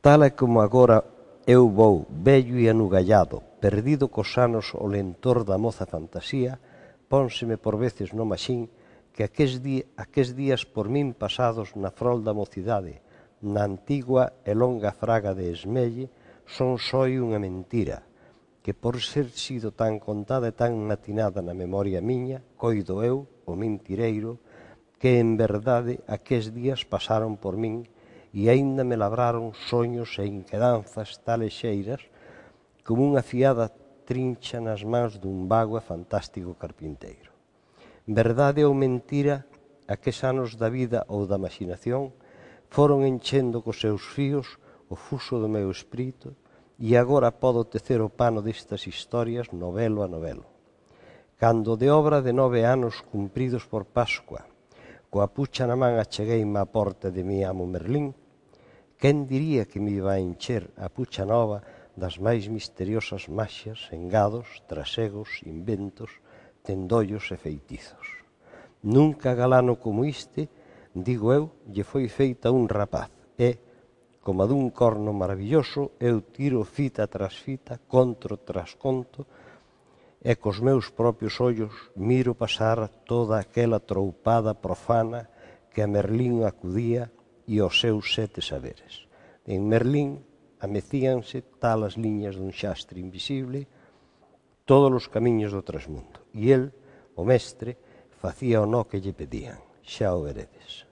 Tal e como agora eu vou, vello e anugallado, perdido cos anos ao lentor da moza fantasía, pónseme por veces no maxín que aqués días por min pasados na frol da mocidade, na antigua e longa fraga de Esmelle, son soi unha mentira, que por ser sido tan contada e tan matinada na memoria miña, coido eu, o mentireiro, que en verdade aqués días pasaron por min e aínda me labraron soños e inquedanzas tan lexeiras como unha fiada trincha nas mans dun vago e fantástico carpinteiro. Verdade ou mentira, aqueles anos da vida ou da imaginación foron enchendo cos seus fíos o fuso do meu espírito e agora podo tecer o pano destas historias novelo a novelo. Cando de obra de 9 anos cumpridos por Pascua, coa pucha na man achegueime á porta de mi amo Merlín, quen diría que me iba a encher a pucha nova das máis misteriosas maxias, engados, trasegos, inventos, tendollos e feitizos. Nunca galano como este, digo eu, lle foi feita un rapaz e, como a dun corno maravilloso, eu tiro fita tras fita, conto tras conto, e cos meus propios ollos miro pasar toda aquela troupada profana que a Merlín acudía e aos seus 7 saberes. En Merlín amecíanse tal as liñas dun xastre invisible todos os camiños do trasmundo, e el, o mestre, facía o nó que lle pedían. Xa o veredes.